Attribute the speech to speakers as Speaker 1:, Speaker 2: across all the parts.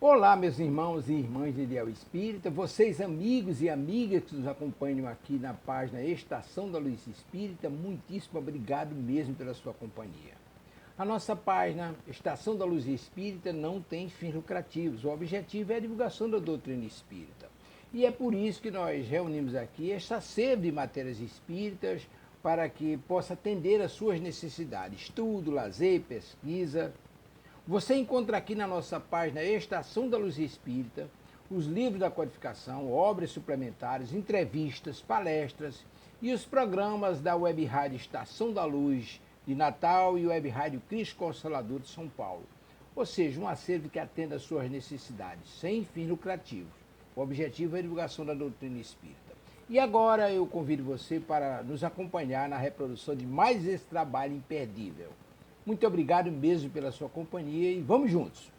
Speaker 1: Olá, meus irmãos e irmãs de Ideal Espírita, vocês amigos e amigas que nos acompanham aqui na página Estação da Luz Espírita, muitíssimo obrigado mesmo pela sua companhia. A nossa página Estação da Luz Espírita não tem fins lucrativos, o objetivo é a divulgação da doutrina espírita. E é por isso que nós reunimos aqui esta sede de matérias espíritas para que possa atender às suas necessidades, estudo, lazer, pesquisa. Você encontra aqui na nossa página Estação da Luz Espírita os livros da codificação, obras suplementares, entrevistas, palestras e os programas da Web Rádio Estação da Luz de Natal e Web Rádio Cristo Consolador de São Paulo. Ou seja, um acervo que atenda às suas necessidades, sem fins lucrativos. O objetivo é a divulgação da doutrina espírita. E agora eu convido você para nos acompanhar na reprodução de mais esse trabalho imperdível. Muito obrigado mesmo pela sua companhia e vamos juntos!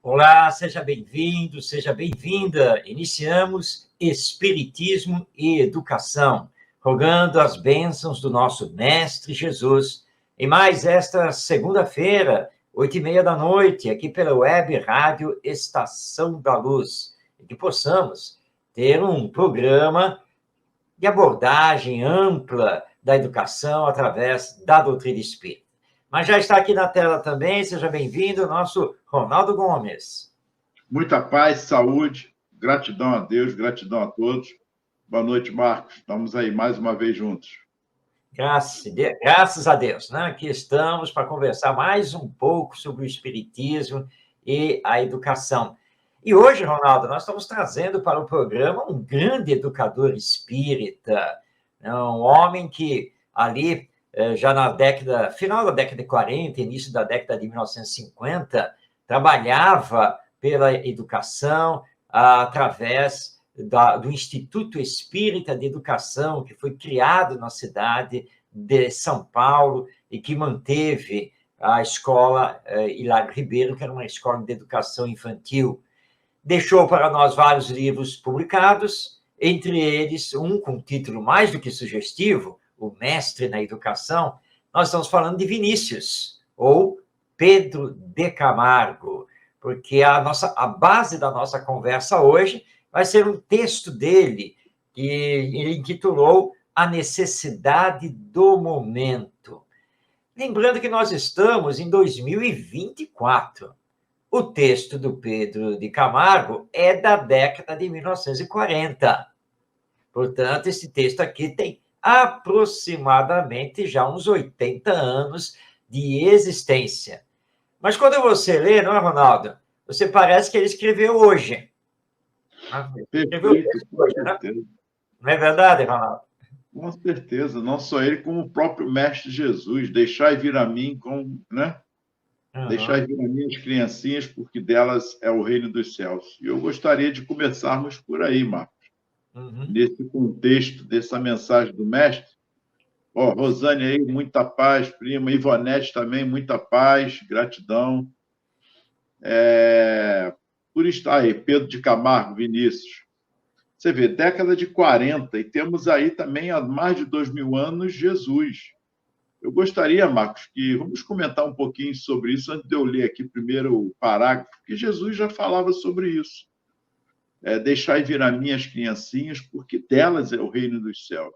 Speaker 2: Olá, seja bem-vindo, seja bem-vinda. Iniciamos Espiritismo e Educação, rogando as bênçãos do nosso Mestre Jesus. E mais esta segunda-feira, 8h30 da noite, aqui pela Web Rádio Estação da Luz, e que possamos ter um programa de abordagem ampla da educação através da doutrina espírita. Mas já está aqui na tela também, seja bem-vindo, o nosso Ronaldo Gomes.
Speaker 3: Muita paz, saúde, gratidão a Deus, gratidão a todos. Boa noite, Marcos. Estamos aí mais uma vez juntos.
Speaker 2: Graças a Deus, né? Aqui estamos para conversar mais um pouco sobre o Espiritismo e a educação. E hoje, Ronaldo, nós estamos trazendo para o programa um grande educador espírita, um homem que ali já na final da década de 40, início da década de 1950, trabalhava pela educação através do Instituto Espírita de Educação, que foi criado na cidade de São Paulo e que manteve a escola Hilário Ribeiro, que era uma escola de educação infantil. Deixou para nós vários livros publicados, entre eles um com título mais do que sugestivo, O Mestre na Educação. Nós estamos falando de Vinícius, ou Pedro de Camargo, porque a base da nossa conversa hoje vai ser um texto dele, que ele intitulou A Necessidade do Momento. Lembrando que nós estamos em 2024. O texto do Pedro de Camargo é da década de 1940. Portanto, esse texto aqui tem aproximadamente já uns 80 anos de existência. Mas quando você lê, não é, Ronaldo? Você parece que ele escreveu hoje.
Speaker 3: Perfeito,
Speaker 2: hoje, né? Não é verdade, Ronaldo?
Speaker 3: Com certeza, não só ele, como o próprio Mestre Jesus. Deixai vir a mim, né? Deixai vir a mim as criancinhas, porque delas é o reino dos céus. E eu gostaria de começarmos por aí, Marcos. Nesse contexto dessa mensagem do Mestre. Rosane aí, muita paz, prima. Ivonete também, muita paz, gratidão. Por estar aí, Pedro de Camargo, Vinícius. Você vê, década de 40, e temos aí também, há mais de 2000 anos, Jesus. Eu gostaria, Marcos, que vamos comentar um pouquinho sobre isso, antes de eu ler aqui primeiro o parágrafo, porque Jesus já falava sobre isso. Deixai vir a mim as criancinhas, porque delas é o reino dos céus.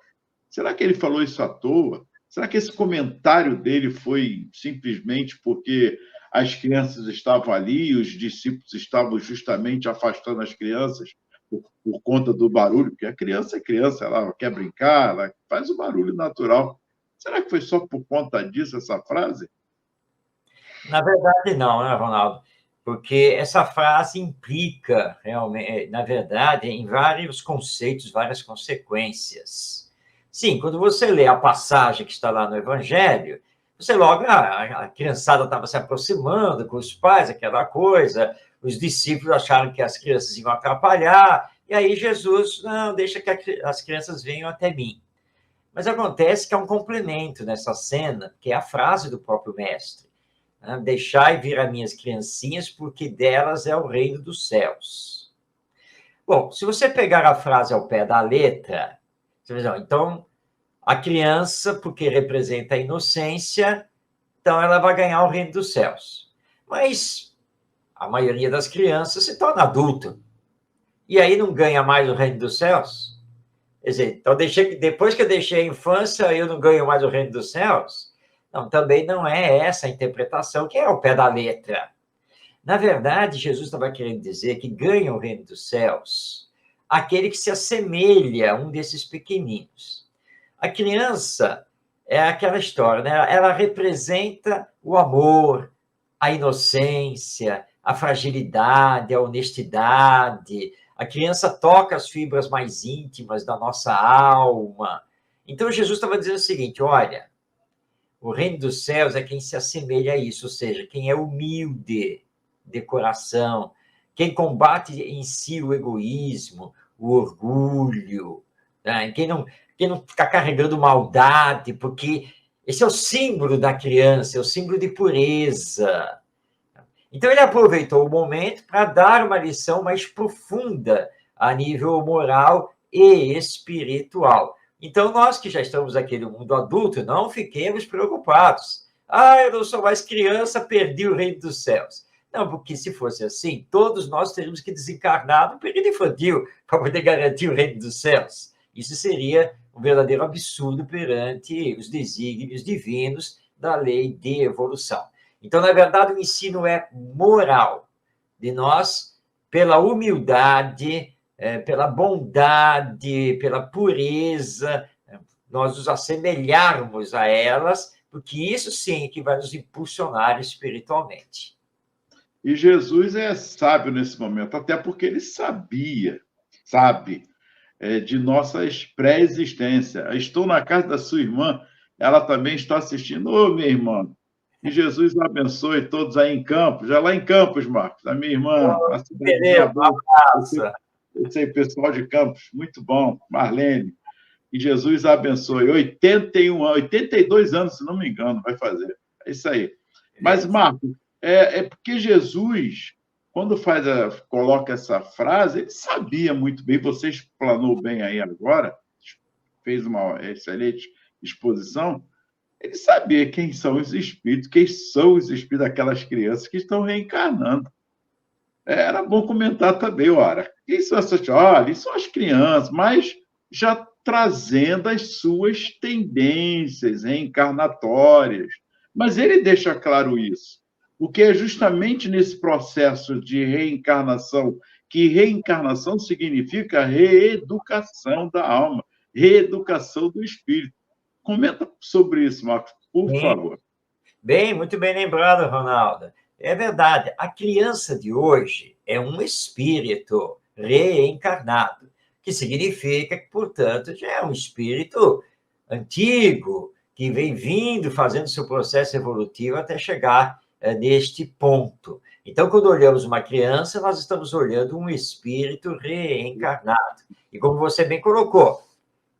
Speaker 3: Será que ele falou isso à toa? Será que esse comentário dele foi simplesmente porque as crianças estavam ali e os discípulos estavam justamente afastando as crianças por conta do barulho? Porque a criança é criança, ela quer brincar, ela faz o barulho natural. Será que foi só por conta disso essa frase?
Speaker 2: Na verdade, não, né, Ronaldo? Porque essa frase implica, realmente, na verdade, em vários conceitos, várias consequências. Sim, quando você lê a passagem que está lá no Evangelho, Você logo, a criançada estava se aproximando com os pais, aquela coisa, os discípulos acharam que as crianças iam atrapalhar, e aí Jesus, não, deixa que as crianças venham até mim. Mas acontece que há um complemento nessa cena, que é a frase do próprio mestre, né? Deixai vir as minhas criancinhas, porque delas é o reino dos céus. Bom, se você pegar a frase ao pé da letra, você vai dizer, então, a criança, porque representa a inocência, então ela vai ganhar o reino dos céus. Mas a maioria das crianças se torna adulto. E aí não ganha mais o reino dos céus? Quer dizer, então, depois que eu deixei a infância, eu não ganho mais o reino dos céus? Não, também não é essa a interpretação, que é ao pé da letra. Na verdade, Jesus estava querendo dizer que ganha o reino dos céus aquele que se assemelha a um desses pequeninos. A criança é aquela história, né? Ela representa o amor, a inocência, a fragilidade, a honestidade. A criança toca as fibras mais íntimas da nossa alma. Então, Jesus estava dizendo o seguinte, olha, o reino dos céus é quem se assemelha a isso, ou seja, quem é humilde de coração, quem combate em si o egoísmo, o orgulho, né? Quem não fica carregando maldade, porque esse é o símbolo da criança, é o símbolo de pureza. Então, ele aproveitou o momento para dar uma lição mais profunda a nível moral e espiritual. Então, nós que já estamos aqui no mundo adulto, não fiquemos preocupados. Eu não sou mais criança, perdi o reino dos céus. Não, porque se fosse assim, todos nós teríamos que desencarnar no período infantil para poder garantir o reino dos céus. Isso seria um verdadeiro absurdo perante os desígnios divinos da lei de evolução. Então, na verdade, o ensino é moral, de nós, pela humildade, pela bondade, pela pureza, nós nos assemelharmos a elas, porque isso sim que vai nos impulsionar espiritualmente.
Speaker 3: E Jesus é sábio nesse momento, até porque ele sabe, de nossa pré-existência. Estou na casa da sua irmã, ela também está assistindo. Ô, minha irmã, que Jesus abençoe todos aí em Campos, já lá em Campos, Marcos, a minha irmã, a cidade de Jabú, esse pessoal de Campos, muito bom, Marlene, e Jesus abençoe, 82 anos, se não me engano, vai fazer, é isso aí. Mas, Marcos, é porque Jesus, quando coloca essa frase, ele sabia muito bem, você explanou bem aí agora, fez uma excelente exposição, ele sabia quem são os espíritos daquelas crianças que estão reencarnando. Era bom comentar também, ora, quem são essas? Olha, são as crianças, mas já trazendo as suas tendências reencarnatórias. Mas ele deixa claro isso, porque é justamente nesse processo de reencarnação, que reencarnação significa reeducação da alma, reeducação do espírito. Comenta sobre isso, Marcos, por favor.
Speaker 2: Bem, muito bem lembrado, Ronaldo. É verdade, a criança de hoje é um espírito reencarnado, que significa que, portanto, já é um espírito antigo, que vem vindo, fazendo seu processo evolutivo até chegar neste ponto. Então, quando olhamos uma criança, nós estamos olhando um espírito reencarnado. E como você bem colocou,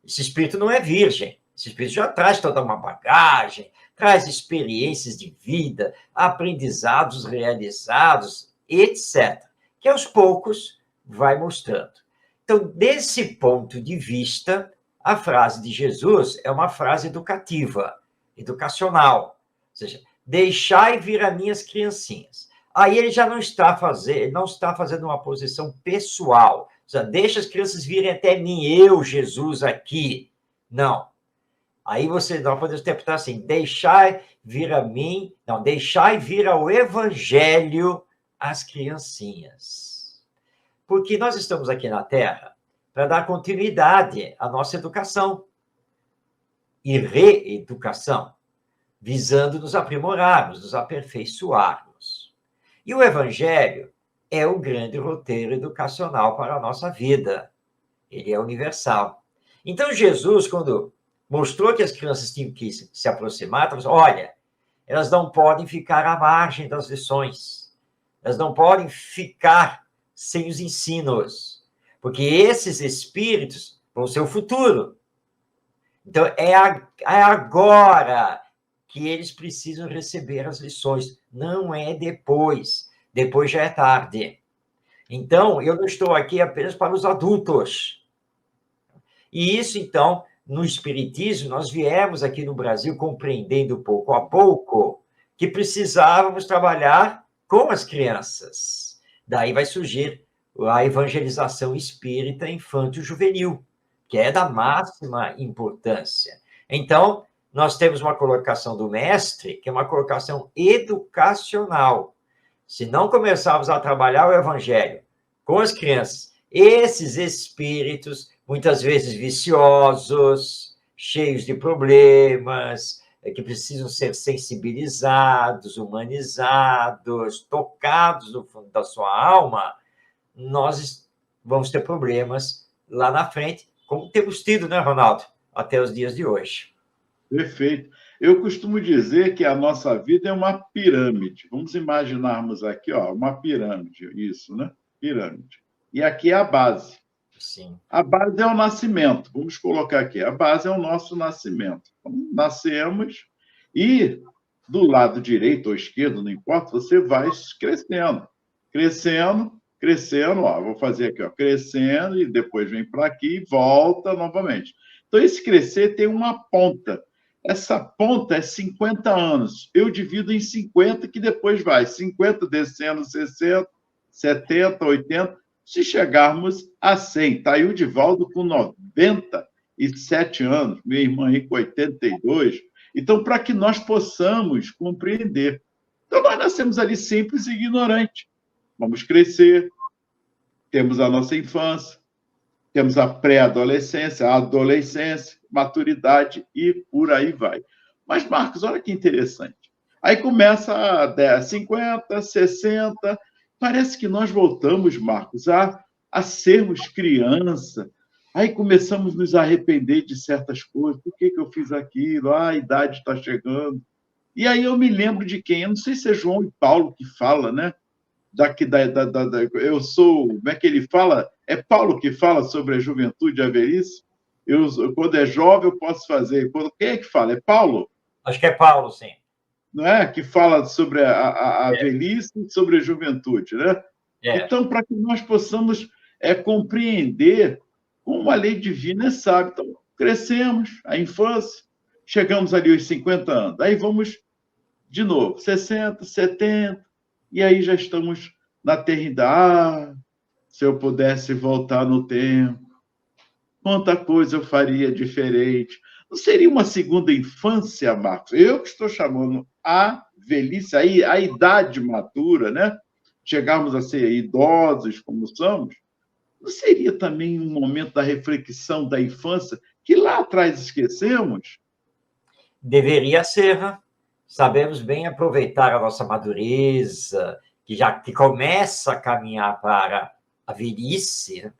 Speaker 2: esse espírito não é virgem. Esse espírito já traz toda uma bagagem, traz experiências de vida, aprendizados realizados, etc., que aos poucos vai mostrando. Então, desse ponto de vista, a frase de Jesus é uma frase educativa, educacional, ou seja, deixai vir as minhas criancinhas. Aí ele já não está fazendo uma posição pessoal, ou seja, deixa as crianças virem até mim, eu, Jesus, aqui. Não. Aí nós podemos interpretar assim, deixai vir a mim, não, deixai vir ao evangelho as criancinhas. Porque nós estamos aqui na Terra para dar continuidade à nossa educação e reeducação, visando nos aprimorarmos, nos aperfeiçoarmos. E o evangelho é o grande roteiro educacional para a nossa vida. Ele é universal. Então, Jesus, quando mostrou que as crianças tinham que se aproximar, falou assim, olha, elas não podem ficar à margem das lições. Elas não podem ficar sem os ensinos, porque esses espíritos vão ser o futuro. Então, é agora que eles precisam receber as lições, não é depois. Depois já é tarde. Então, eu não estou aqui apenas para os adultos. E isso, então, no Espiritismo, nós viemos aqui no Brasil compreendendo pouco a pouco que precisávamos trabalhar com as crianças. Daí vai surgir a evangelização espírita infanto-juvenil, que é da máxima importância. Então, nós temos uma colocação do mestre, que é uma colocação educacional. Se não começarmos a trabalhar o evangelho com as crianças, esses espíritos, muitas vezes viciosos, cheios de problemas, que precisam ser sensibilizados, humanizados, tocados no fundo da sua alma, nós vamos ter problemas lá na frente, como temos tido, né, Ronaldo? Até os dias de hoje.
Speaker 3: Perfeito. Eu costumo dizer que a nossa vida é uma pirâmide. Vamos imaginarmos aqui, ó, uma pirâmide, isso, né? Pirâmide. E aqui é a base.
Speaker 2: Sim.
Speaker 3: A base é o nascimento. Vamos colocar aqui. A base é o nosso nascimento. Então, nascemos e do lado direito ou esquerdo, não importa, você vai crescendo. Crescendo, ó, vou fazer aqui, ó, crescendo e depois vem para aqui e volta novamente. Então, esse crescer tem uma ponta. Essa ponta é 50 anos. Eu divido em 50, que depois vai 50 descendo, 60, 70, 80. Se chegarmos a 100, está aí o Divaldo com 97 anos, minha irmã aí com 82. Então, para que nós possamos compreender. Então, nós nascemos ali simples e ignorantes. Vamos crescer, temos a nossa infância, temos a pré-adolescência, a adolescência, maturidade e por aí vai. Mas, Marcos, olha que interessante. Aí começa a 50, 60, parece que nós voltamos, Marcos, a sermos criança. Aí começamos a nos arrepender de certas coisas. Por que eu fiz aquilo? A idade está chegando. E aí eu me lembro de quem? Eu não sei se é João e Paulo que fala, né? Eu sou... Como é que ele fala? É Paulo que fala sobre a juventude e a velhice? Quando é jovem, eu posso fazer. Quem é que fala? É Paulo?
Speaker 2: Acho que é Paulo, sim.
Speaker 3: Não é? Que fala sobre a velhice e sobre a juventude, né? Então, para que nós possamos compreender como a lei divina é sábia. Então, crescemos, a infância, chegamos ali aos 50 anos. Aí vamos, de novo, 60, 70, e aí já estamos na eternidade. Se eu pudesse voltar no tempo, quanta coisa eu faria diferente. Não seria uma segunda infância, Marcos? Eu que estou chamando a velhice, a idade madura, né? Chegarmos a ser idosos como somos, não seria também um momento da reflexão da infância que lá atrás esquecemos?
Speaker 2: Deveria ser, né? Sabemos bem aproveitar a nossa madureza, que começa a caminhar para a velhice, né?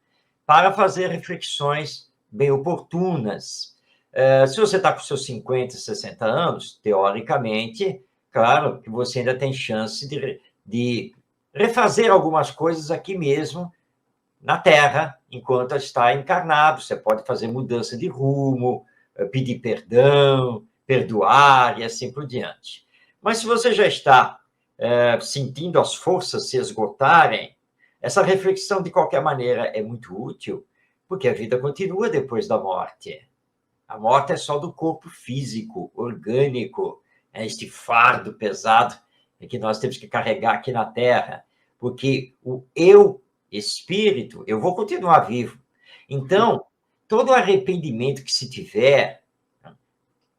Speaker 2: Para fazer reflexões bem oportunas. Se você está com seus 50, 60 anos, teoricamente, claro que você ainda tem chance de refazer algumas coisas aqui mesmo, na Terra, enquanto está encarnado. Você pode fazer mudança de rumo, pedir perdão, perdoar e assim por diante. Mas se você já está sentindo as forças se esgotarem, essa reflexão, de qualquer maneira, é muito útil, porque a vida continua depois da morte. A morte é só do corpo físico, orgânico, este fardo pesado que nós temos que carregar aqui na Terra, porque o eu, espírito, eu vou continuar vivo. Então, todo arrependimento que se tiver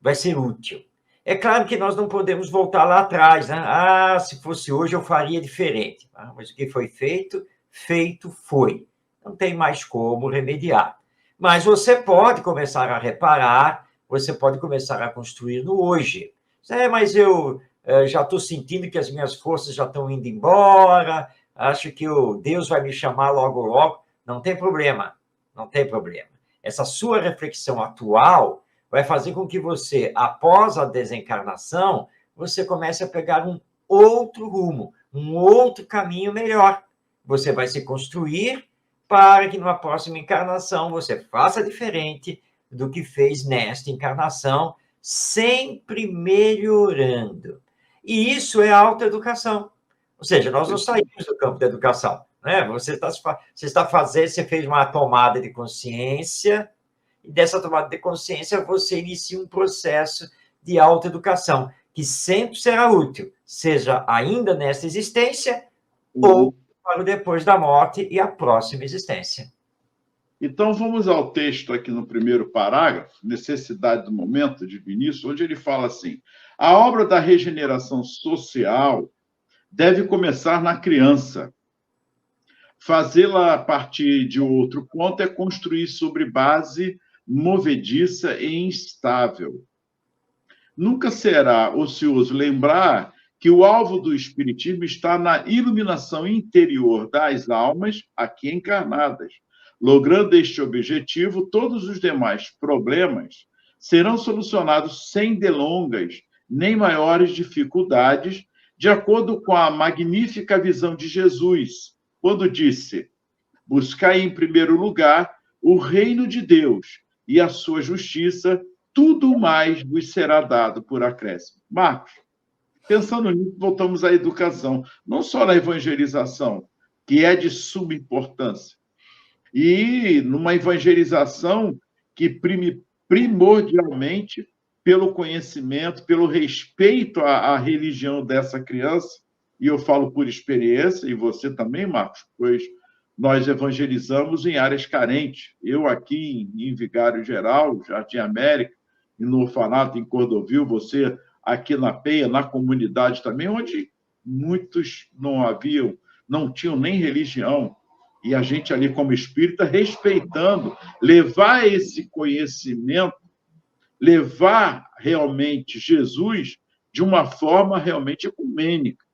Speaker 2: vai ser útil. É claro que nós não podemos voltar lá atrás, né? Se fosse hoje eu faria diferente. Mas o que foi feito, feito foi. Não tem mais como remediar. Mas você pode começar a reparar, você pode começar a construir no hoje. Mas eu já estou sentindo que as minhas forças já estão indo embora, acho que Deus vai me chamar logo, logo. Não tem problema, não tem problema. Essa sua reflexão atual vai fazer com que você, após a desencarnação, você começa a pegar um outro rumo, um outro caminho melhor. Você vai se construir para que numa próxima encarnação você faça diferente do que fez nesta encarnação, sempre melhorando. E isso é autoeducação. Ou seja, nós não saímos do campo da educação, né? Você fez uma tomada de consciência, e dessa tomada de consciência você inicia um processo de autoeducação, que sempre será útil, seja ainda nesta existência ou para o depois da morte e a próxima existência.
Speaker 3: Então, vamos ao texto aqui no primeiro parágrafo, Necessidade do Momento, de Vinícius, onde ele fala assim: a obra da regeneração social deve começar na criança. Fazê-la a partir de outro ponto é construir sobre base movediça e instável. Nunca será ocioso lembrar que o alvo do Espiritismo está na iluminação interior das almas aqui encarnadas. Logrando este objetivo, todos os demais problemas serão solucionados sem delongas nem maiores dificuldades, de acordo com a magnífica visão de Jesus, quando disse: buscai em primeiro lugar o reino de Deus e a sua justiça, tudo mais vos será dado por acréscimo. Marcos, pensando nisso, voltamos à educação, não só na evangelização, que é de suma importância, e numa evangelização que prime primordialmente pelo conhecimento, pelo respeito à religião dessa criança, e eu falo por experiência, e você também, Marcos, pois nós evangelizamos em áreas carentes. Eu aqui em Vigário Geral, Jardim América, e no orfanato em Cordovil, você aqui na Penha, na comunidade também, onde muitos não tinham nem religião, e a gente ali como espírita respeitando, levar esse conhecimento, levar realmente Jesus de uma forma realmente ecumênica,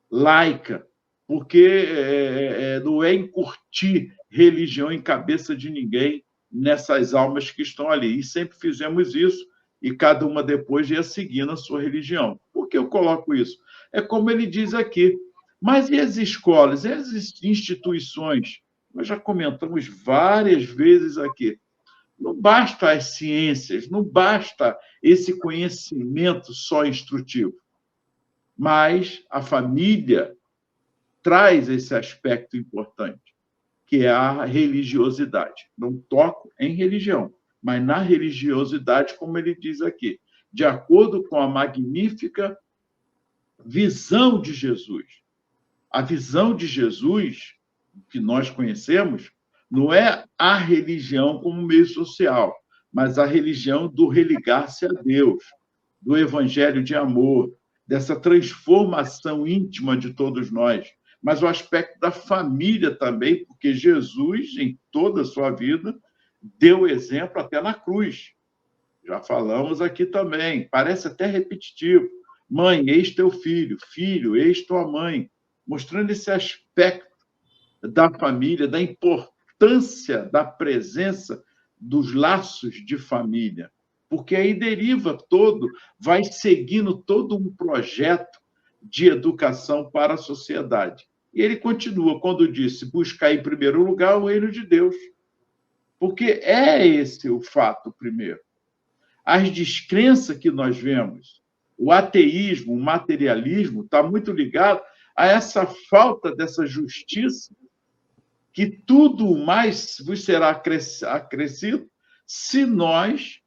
Speaker 3: laica, porque não é incutir religião em cabeça de ninguém nessas almas que estão ali. E sempre fizemos isso, e cada uma depois ia seguindo a sua religião. Por que eu coloco isso? É como ele diz aqui: mas e as escolas, e as instituições? Nós já comentamos várias vezes aqui. Não basta as ciências, não basta esse conhecimento só instrutivo, mas a família traz esse aspecto importante, que é a religiosidade. Não toco em religião, mas na religiosidade, como ele diz aqui, de acordo com a magnífica visão de Jesus. A visão de Jesus, que nós conhecemos, não é a religião como meio social, mas a religião do religar-se a Deus, do evangelho de amor, dessa transformação íntima de todos nós, mas o aspecto da família também, porque Jesus, em toda a sua vida, deu exemplo até na cruz. Já falamos aqui também, parece até repetitivo. Mãe, eis teu filho, filho, eis tua mãe, mostrando esse aspecto da família, da importância da presença dos laços de família, porque aí deriva vai seguindo todo um projeto de educação para a sociedade. E ele continua quando disse: buscar em primeiro lugar o reino de Deus, porque é esse o fato primeiro. As descrenças que nós vemos, o ateísmo, o materialismo, está muito ligado a essa falta dessa justiça, que tudo mais vos será acrescido se nós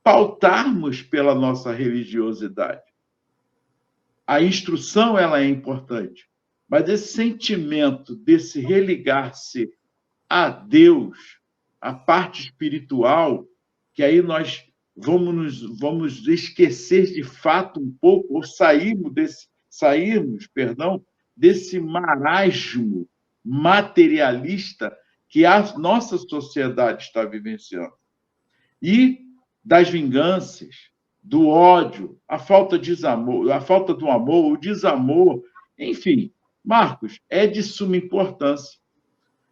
Speaker 3: pautarmos pela nossa religiosidade. A instrução ela é importante, mas esse sentimento desse religar-se a Deus, a parte espiritual, que aí nós vamos esquecer de fato um pouco, ou sairmos desse marasmo materialista que a nossa sociedade está vivenciando. E das vinganças, do ódio, a falta do amor, o desamor, enfim. Marcos, é de suma importância.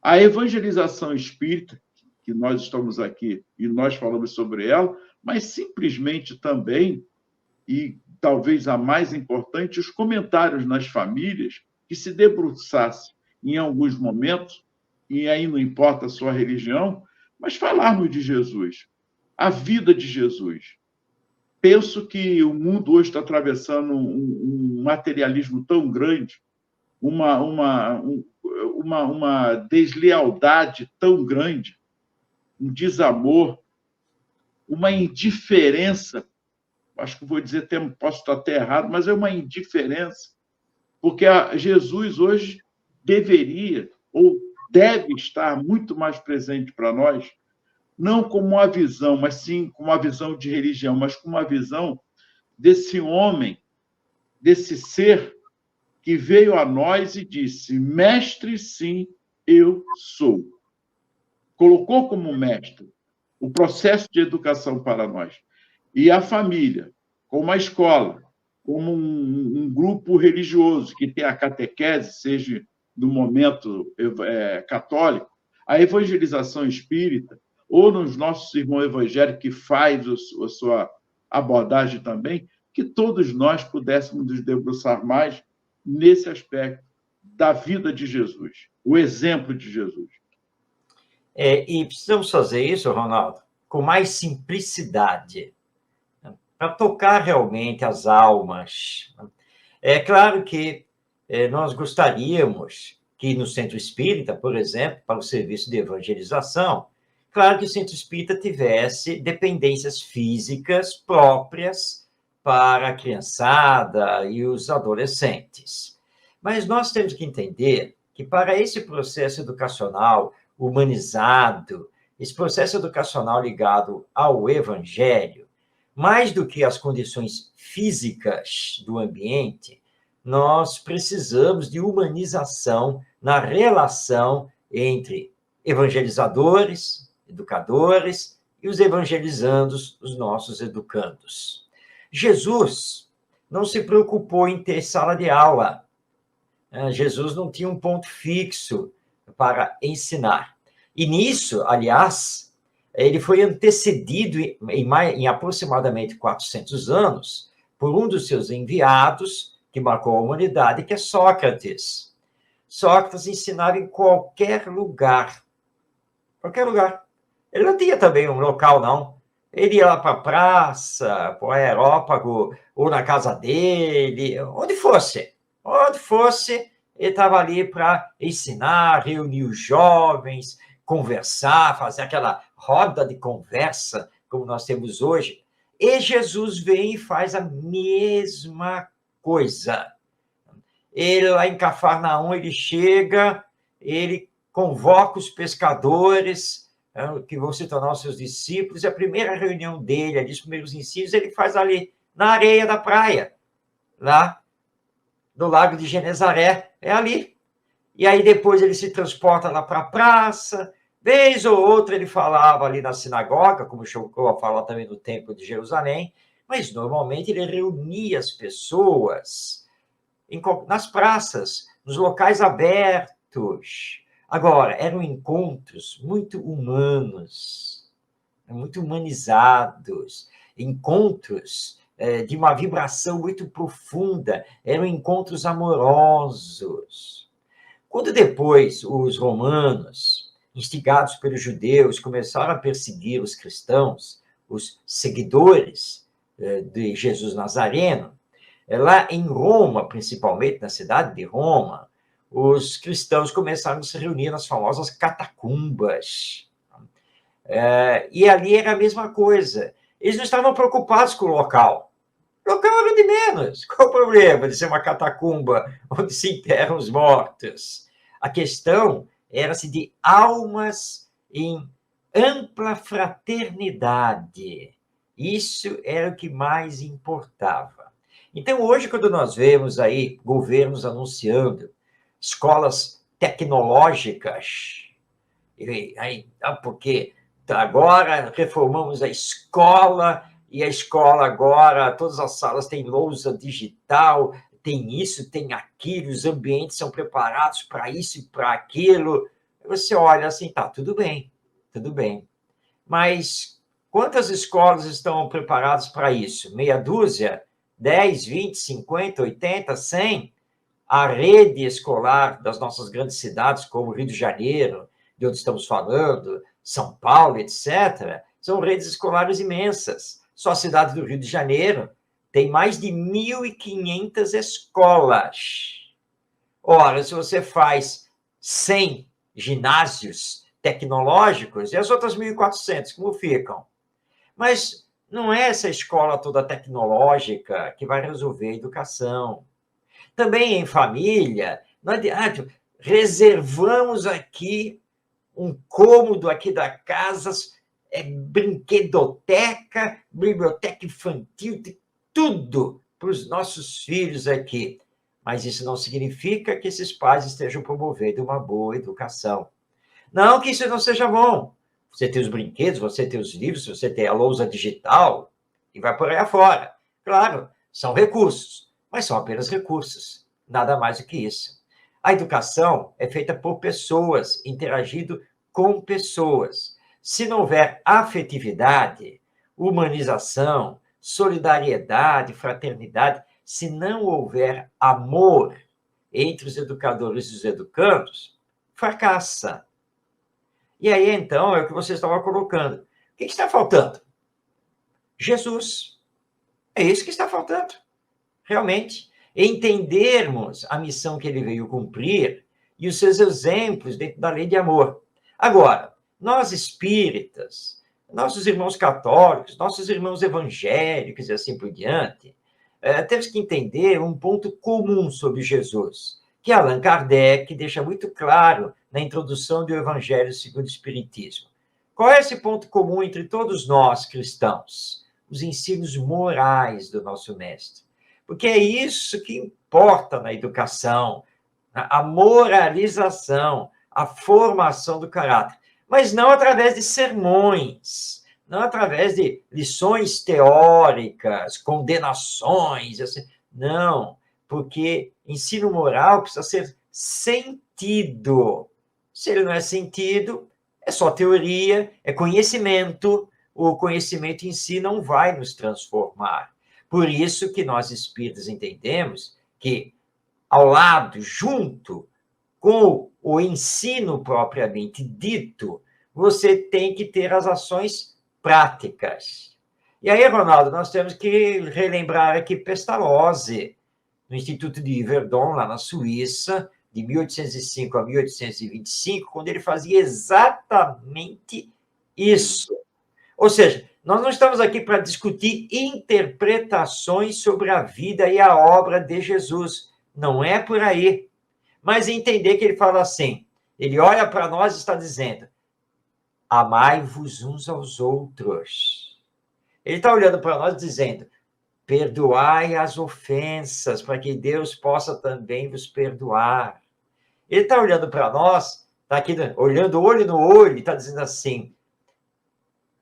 Speaker 3: A evangelização espírita, que nós estamos aqui e nós falamos sobre ela, mas simplesmente também e talvez a mais importante, os comentários nas famílias, que se debruçasse em alguns momentos, e aí não importa a sua religião, mas falarmos de Jesus, a vida de Jesus. Penso que o mundo hoje está atravessando um materialismo tão grande, uma deslealdade tão grande, um desamor, uma indiferença, acho que vou dizer, posso estar até errado, mas é uma indiferença, porque Jesus hoje deveria ou deve estar muito mais presente para nós, não como uma visão, mas sim como uma visão de religião, mas como uma visão desse homem, desse ser que veio a nós e disse: mestre, sim, eu sou. Colocou como mestre o processo de educação para nós. E a família, como a escola, como um grupo religioso que tem a catequese, seja no momento católico, a evangelização espírita, ou nos nossos irmãos evangélicos que faz a sua abordagem também, que todos nós pudéssemos nos debruçar mais nesse aspecto da vida de Jesus, o exemplo de Jesus.
Speaker 2: E precisamos fazer isso, Ronaldo, com mais simplicidade, para tocar realmente as almas. É claro que nós gostaríamos que no Centro Espírita, por exemplo, para o serviço de evangelização, claro que o Centro Espírita tivesse dependências físicas próprias para a criançada e os adolescentes. Mas nós temos que entender que para esse processo educacional humanizado, esse processo educacional ligado ao Evangelho, mais do que as condições físicas do ambiente, nós precisamos de humanização na relação entre evangelizadores, educadores e os evangelizandos, os nossos educandos. Jesus não se preocupou em ter sala de aula. Jesus não tinha um ponto fixo para ensinar. E nisso, aliás, ele foi antecedido em aproximadamente 400 anos por um dos seus enviados, que marcou a humanidade, que é Sócrates. Sócrates ensinava em qualquer lugar. Qualquer lugar. Ele não tinha também um local, não. Ele ia lá para a praça, para o aerópago, ou na casa dele, onde fosse. Onde fosse, ele estava ali para ensinar, reunir os jovens, conversar, fazer aquela roda de conversa, como nós temos hoje. E Jesus vem e faz a mesma coisa. Ele, lá em Cafarnaum, ele chega, ele convoca os pescadores, que vão se tornar os seus discípulos, e a primeira reunião dele, ali, os primeiros ensinos, ele faz ali, na areia da praia, lá no Lago de Genezaré, é ali. E aí depois ele se transporta lá para a praça, vez ou outra ele falava ali na sinagoga, como chegou a falar também no Templo de Jerusalém, mas normalmente ele reunia as pessoas nas praças, nos locais abertos. Agora, eram encontros muito humanos, muito humanizados, encontros de uma vibração muito profunda, eram encontros amorosos. Quando depois os romanos, instigados pelos judeus, começaram a perseguir os cristãos, os seguidores de Jesus Nazareno, lá em Roma, principalmente na cidade de Roma, os cristãos começaram a se reunir nas famosas catacumbas. E ali era a mesma coisa. Eles não estavam preocupados com o local. O local era de menos. Qual o problema de ser uma catacumba onde se enterram os mortos? A questão era-se de almas em ampla fraternidade. Isso era o que mais importava. Então, hoje, quando nós vemos aí governos anunciando escolas tecnológicas, porque agora reformamos a escola, e a escola agora, todas as salas têm lousa digital, tem isso, tem aquilo, os ambientes são preparados para isso e para aquilo. Você olha assim, tá, tudo bem. Mas quantas escolas estão preparadas para isso? Meia dúzia? 10, 20, 50, 80, 100, a rede escolar das nossas grandes cidades, como Rio de Janeiro, de onde estamos falando, São Paulo, etc., são redes escolares imensas. Só a cidade do Rio de Janeiro tem mais de 1.500 escolas. Ora, se você faz 100 ginásios tecnológicos, e as outras 1.400, como ficam? Mas não é essa escola toda tecnológica que vai resolver a educação. Também em família, não adianta, reservamos aqui um cômodo aqui da casa, brinquedoteca, biblioteca infantil, tudo para os nossos filhos aqui. Mas isso não significa que esses pais estejam promovendo uma boa educação. Não que isso não seja bom. Você tem os brinquedos, você tem os livros, você tem a lousa digital, e vai por aí afora. Claro, são recursos, mas são apenas recursos. Nada mais do que isso. A educação é feita por pessoas, interagindo com pessoas. Se não houver afetividade, humanização, solidariedade, fraternidade, se não houver amor entre os educadores e os educandos, fracassa. E aí, então, é o que você estava colocando. O que está faltando? Jesus. É isso que está faltando. Realmente. Entendermos a missão que ele veio cumprir e os seus exemplos dentro da lei de amor. Agora, nós espíritas, nossos irmãos católicos, nossos irmãos evangélicos e assim por diante, temos que entender um ponto comum sobre Jesus, que Allan Kardec deixa muito claro na introdução do Evangelho segundo o Espiritismo. Qual é esse ponto comum entre todos nós, cristãos? Os ensinos morais do nosso mestre. Porque é isso que importa na educação, a moralização, a formação do caráter. Mas não através de sermões, não através de lições teóricas, condenações, assim. Não, porque ensino moral precisa ser sentido. Se ele não é sentido, é só teoria, é conhecimento. O conhecimento em si não vai nos transformar. Por isso que nós espíritas entendemos que, ao lado, junto com o ensino propriamente dito, você tem que ter as ações práticas. E aí, Ronaldo, nós temos que relembrar aqui Pestalozzi, no Instituto de Yverdon, lá na Suíça, de 1805 a 1825, quando ele fazia exatamente isso. Ou seja, nós não estamos aqui para discutir interpretações sobre a vida e a obra de Jesus. Não é por aí. Mas entender que ele fala assim, ele olha para nós e está dizendo, amai-vos uns aos outros. Ele está olhando para nós dizendo, perdoai as ofensas, para que Deus possa também vos perdoar. Ele está olhando para nós, está aqui olhando olho no olho, está dizendo assim,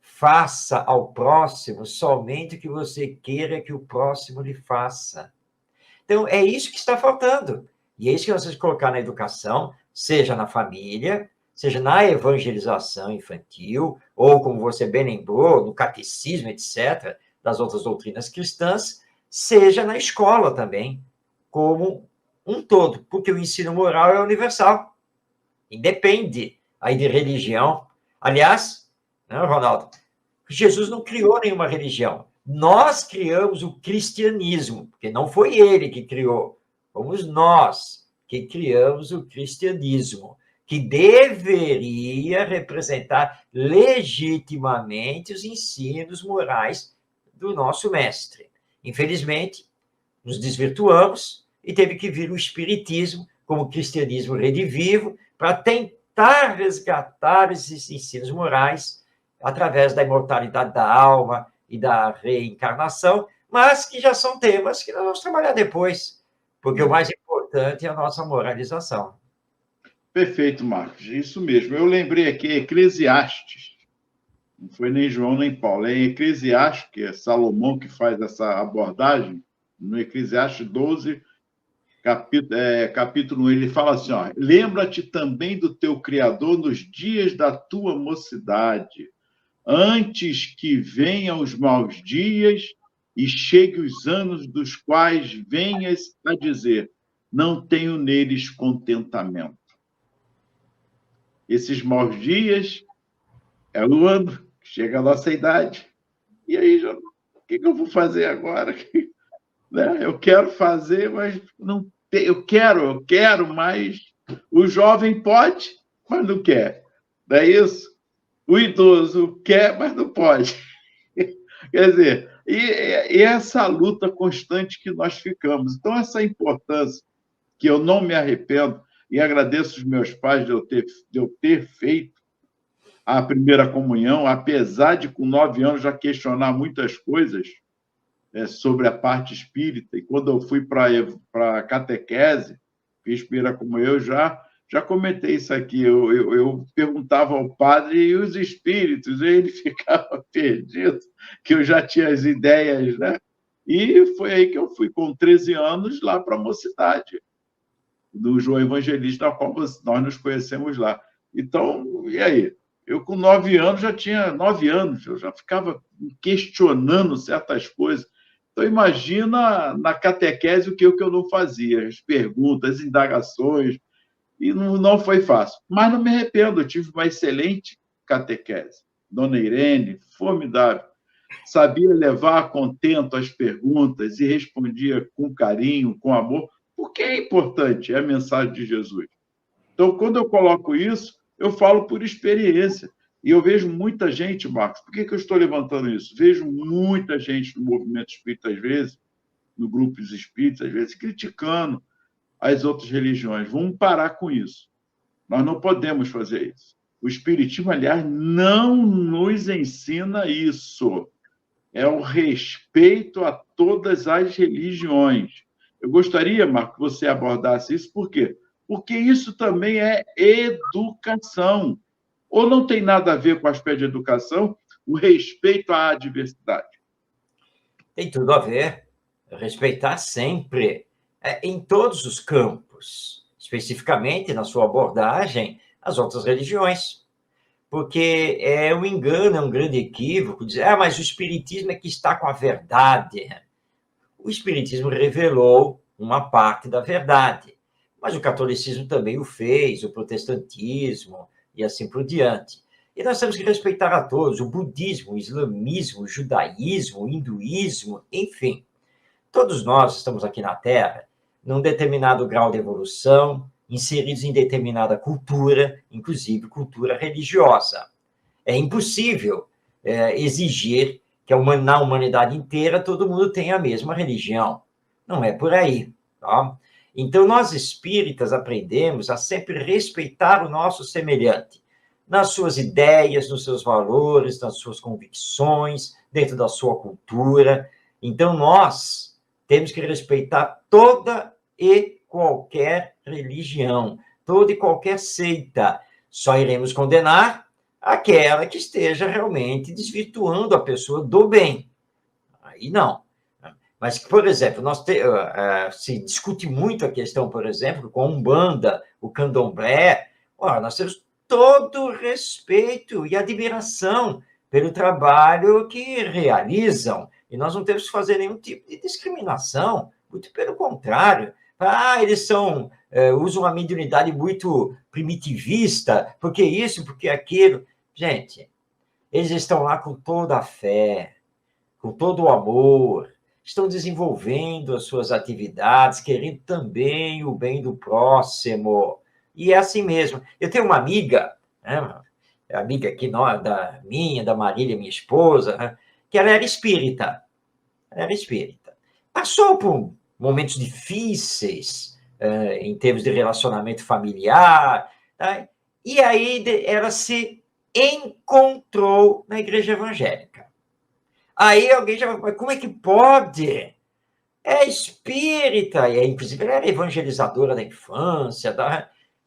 Speaker 2: faça ao próximo somente o que você queira que o próximo lhe faça. Então, é isso que está faltando. E é isso que nós temos que colocar na educação, seja na família, seja na evangelização infantil, ou, como você bem lembrou, no catecismo, etc., das outras doutrinas cristãs, seja na escola também, como um todo, porque o ensino moral é universal. Independe aí de religião. Aliás, né, Ronaldo, Jesus não criou nenhuma religião. Nós criamos o cristianismo, porque não foi ele que criou, fomos nós que criamos o cristianismo, que deveria representar legitimamente os ensinos morais do nosso mestre. Infelizmente, nos desvirtuamos e teve que vir o espiritismo, como cristianismo redivivo, para tentar resgatar esses ensinos morais através da imortalidade da alma e da reencarnação, mas que já são temas que nós vamos trabalhar depois, porque o mais importante é a nossa moralização.
Speaker 3: Perfeito, Marcos. Isso mesmo. Eu lembrei aqui Eclesiastes. Não foi nem João nem Paulo. É Eclesiastes, que é Salomão que faz essa abordagem. No Eclesiastes 12, capítulo 1, ele fala assim, ó, lembra-te também do teu Criador nos dias da tua mocidade, antes que venham os maus dias e chegue os anos dos quais venhas a dizer: não tenho neles contentamento. Esses maus dias é o ano, chega a nossa idade, e aí, já, o que eu vou fazer agora? Né? Eu quero fazer, mas não eu quero, mas o jovem pode, mas não quer. Não é isso? O idoso quer, mas não pode. Quer dizer, e essa luta constante que nós ficamos. Então, essa importância, que eu não me arrependo, e agradeço os meus pais de eu ter feito a primeira comunhão, apesar de, com 9 anos, já questionar muitas coisas sobre a parte espírita. E quando eu fui para a catequese, fiz primeira comunhão, eu já comentei isso aqui. Eu perguntava ao padre e os espíritos, e ele ficava perdido, que eu já tinha as ideias, né? E foi aí que eu fui, com 13 anos, lá para a mocidade, do João Evangelista, na qual nós nos conhecemos lá. Então, e aí? Eu, com 9 anos, já tinha 9 anos, eu já ficava questionando certas coisas. Então, imagina na catequese o que eu não fazia, as perguntas, as indagações, e não foi fácil. Mas não me arrependo, eu tive uma excelente catequese. Dona Irene, formidável. Sabia levar a contento as perguntas e respondia com carinho, com amor, porque é importante, é a mensagem de Jesus. Então, quando eu coloco isso, eu falo por experiência. E eu vejo muita gente, Marcos, por que eu estou levantando isso? Vejo muita gente no movimento espírita, às vezes, no grupo dos espíritas, às vezes, criticando as outras religiões. Vamos parar com isso. Nós não podemos fazer isso. O Espiritismo, aliás, não nos ensina isso. É o respeito a todas as religiões. Eu gostaria, Marco, que você abordasse isso. Por quê? Porque isso também é educação. Ou não tem nada a ver com o aspecto de educação, o respeito à diversidade?
Speaker 2: Tem tudo a ver. Respeitar sempre, em todos os campos, especificamente na sua abordagem, as outras religiões. Porque é um engano, é um grande equívoco dizer, mas o Espiritismo é que está com a verdade. O Espiritismo revelou uma parte da verdade, mas o catolicismo também o fez, o protestantismo e assim por diante. E nós temos que respeitar a todos, o budismo, o islamismo, o judaísmo, o hinduísmo, enfim. Todos nós estamos aqui na Terra num determinado grau de evolução, inseridos em determinada cultura, inclusive cultura religiosa. É impossível exigir que na humanidade inteira todo mundo tenha a mesma religião. Não é por aí. Tá? Então, nós espíritas aprendemos a sempre respeitar o nosso semelhante, nas suas ideias, nos seus valores, nas suas convicções, dentro da sua cultura. Então, nós temos que respeitar toda e qualquer religião, toda e qualquer seita. Só iremos condenar aquela que esteja realmente desvirtuando a pessoa do bem. Aí não. Mas, por exemplo, se discute muito a questão, por exemplo, com a Umbanda, o Candomblé, nós temos todo o respeito e admiração pelo trabalho que realizam, e nós não temos que fazer nenhum tipo de discriminação, muito pelo contrário. Eles usam uma mediunidade muito primitivista, porque isso, porque aquilo. Gente, eles estão lá com toda a fé, com todo o amor, estão desenvolvendo as suas atividades, querendo também o bem do próximo. E é assim mesmo. Eu tenho uma amiga, né, amiga aqui da Marília, minha esposa, né, que ela era espírita. Passou por momentos difíceis em termos de relacionamento familiar, tá? E aí ela se encontrou na igreja evangélica. Aí alguém já vai, como é que pode? É espírita, e inclusive ela era evangelizadora da infância,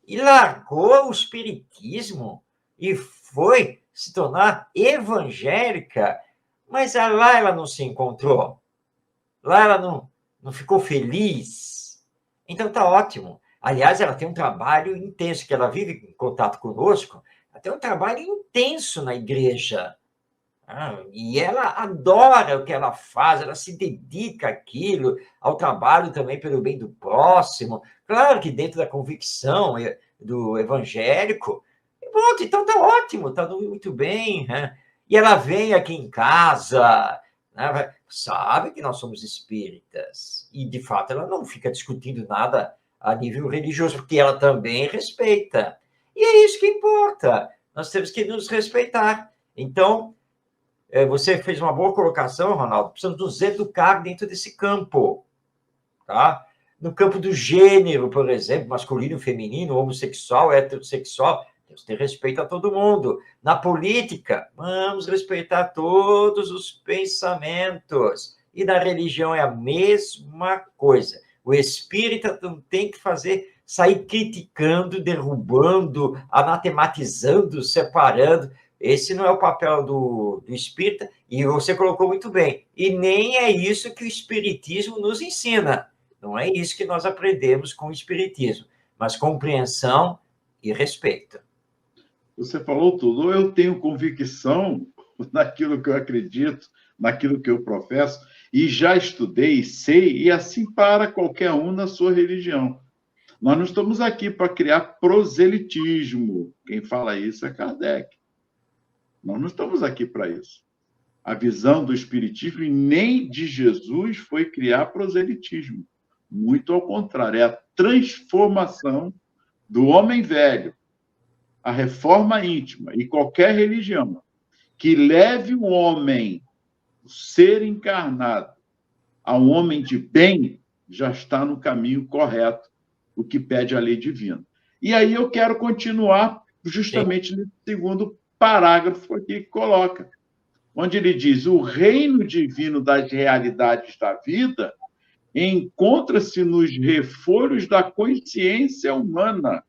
Speaker 2: e largou o espiritismo e foi se tornar evangélica, mas lá ela não se encontrou, lá ela não ficou feliz. Então tá ótimo. Aliás, ela tem um trabalho intenso, que ela vive em contato conosco, ela tem um trabalho intenso na igreja. E ela adora o que ela faz, ela se dedica àquilo, ao trabalho também pelo bem do próximo. Claro que dentro da convicção do evangélico, pronto, então está ótimo, está muito bem. Né? E ela vem aqui em casa, né? Sabe que nós somos espíritas. E, de fato, ela não fica discutindo nada a nível religioso, porque ela também respeita. E é isso que importa. Nós temos que nos respeitar. Então, você fez uma boa colocação, Ronaldo. Precisamos nos educar dentro desse campo. Tá? No campo do gênero, por exemplo, masculino, feminino, homossexual, heterossexual, temos que ter respeito a todo mundo. Na política, vamos respeitar todos os pensamentos. E na religião é a mesma coisa. O espírita não tem que sair criticando, derrubando, anatematizando, separando. Esse não é o papel do espírita, e você colocou muito bem. E nem é isso que o espiritismo nos ensina. Não é isso que nós aprendemos com o espiritismo, mas compreensão e respeito.
Speaker 3: Você falou tudo. Eu tenho convicção naquilo que eu acredito, naquilo que eu professo, e já estudei, sei, e assim para qualquer um na sua religião. Nós não estamos aqui para criar proselitismo. Quem fala isso é Kardec. Nós não estamos aqui para isso. A visão do Espiritismo e nem de Jesus foi criar proselitismo. Muito ao contrário, é a transformação do homem velho, a reforma íntima e qualquer religião que leve o homem, o ser encarnado, a um homem de bem, já está no caminho correto, o que pede a lei divina. E aí eu quero continuar justamente nesse segundo parágrafo aqui que coloca, onde ele diz: o reino divino das realidades da vida encontra-se nos refolhos da consciência humana.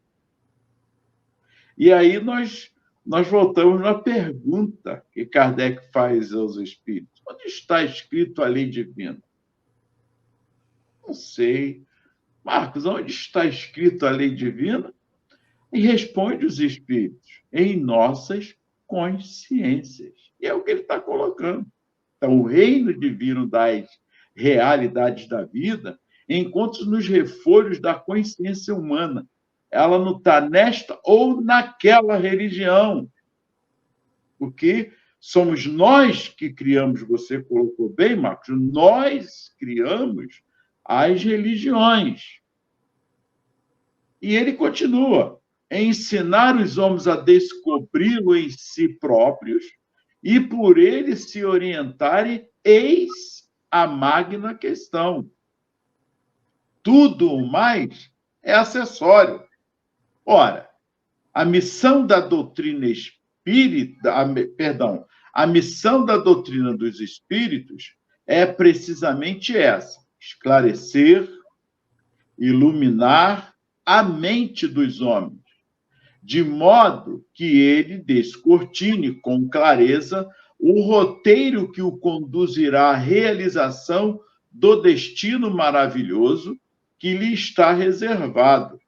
Speaker 3: E aí nós voltamos na pergunta que Kardec faz aos espíritos: onde está escrito a lei divina? Não sei. Marcos, onde está escrito a lei divina? E responde os espíritos: em nossas consciências. E é o que ele está colocando. Então, o reino divino das realidades da vida encontra-se nos refolhos da consciência humana. Ela não está nesta ou naquela religião. Porque somos nós que criamos, você colocou bem, Marcos, nós criamos as religiões. E ele continua: ensinar os homens a descobri-lo em si próprios e por ele se orientarem, eis a magna questão. Tudo o mais é acessório. Ora, a missão da doutrina espírita, a missão da doutrina dos espíritos é precisamente essa: esclarecer, iluminar a mente dos homens, de modo que ele descortine com clareza o roteiro que o conduzirá à realização do destino maravilhoso que lhe está reservado.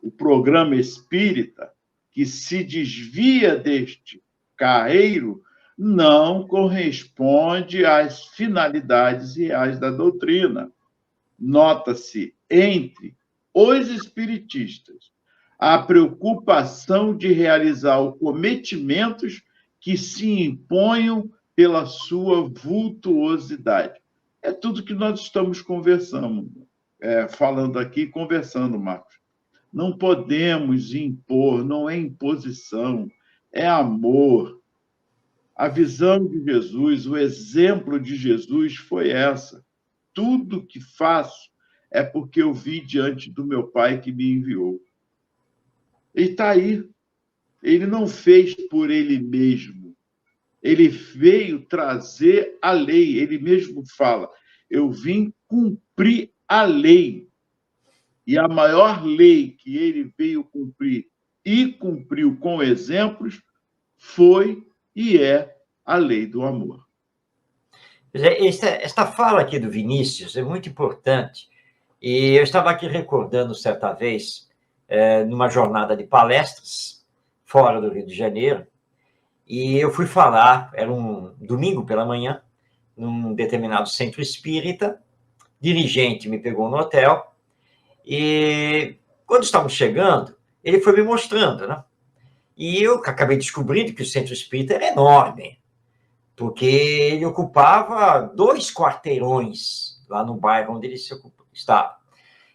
Speaker 3: O programa espírita, que se desvia deste carreiro, não corresponde às finalidades reais da doutrina. Nota-se entre os espiritistas a preocupação de realizar os cometimentos que se imponham pela sua vultuosidade. É tudo que nós estamos falando aqui, conversando, Marcos. Não podemos impor, não é imposição, é amor. A visão de Jesus, o exemplo de Jesus foi essa. Tudo que faço é porque eu vi diante do meu Pai que me enviou. Ele está aí. Ele não fez por ele mesmo. Ele veio trazer a lei. Ele mesmo fala: eu vim cumprir a lei. E a maior lei que ele veio cumprir e cumpriu com exemplos foi e é a lei do amor.
Speaker 2: Esta fala aqui do Vinícius é muito importante. E eu estava aqui recordando certa vez, numa jornada de palestras, fora do Rio de Janeiro, E eu fui falar, era um domingo pela manhã, num determinado centro espírita, dirigente me pegou no hotel, e quando estávamos chegando, ele foi me mostrando, né? E eu acabei descobrindo que o centro espírita era enorme, porque ele ocupava 2 quarteirões lá no bairro onde ele estava.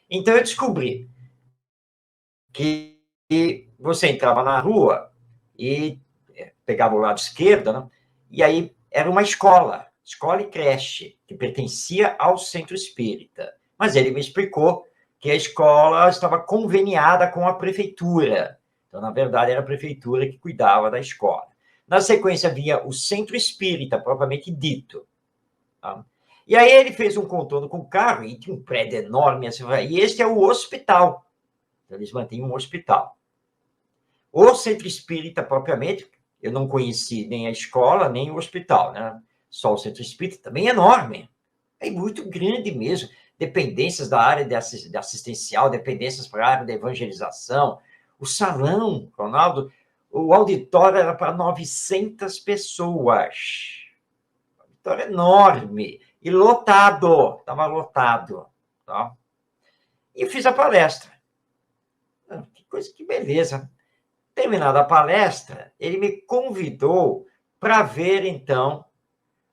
Speaker 2: Então eu descobri que você entrava na rua e pegava o lado esquerdo, né? E aí era uma escola e creche, que pertencia ao centro espírita. Mas ele me explicou que a escola estava conveniada com a prefeitura. Então, na verdade, era a prefeitura que cuidava da escola. Na sequência, vinha o centro espírita, propriamente dito. Tá? E aí ele fez um contorno com o carro, e tinha um prédio enorme, assim, e este é o hospital. Então, eles mantêm um hospital. O centro espírita, propriamente, eu não conheci nem a escola, nem o hospital, né? Só o centro espírita, também é enorme. É muito grande mesmo. Dependências da área de assistencial, dependências para a área da evangelização. O salão, Ronaldo, o auditório era para 900 pessoas. O auditório enorme. E lotado. Estava lotado. Tá? E eu fiz a palestra. Que coisa, que beleza. Terminada a palestra, ele me convidou para ver, então,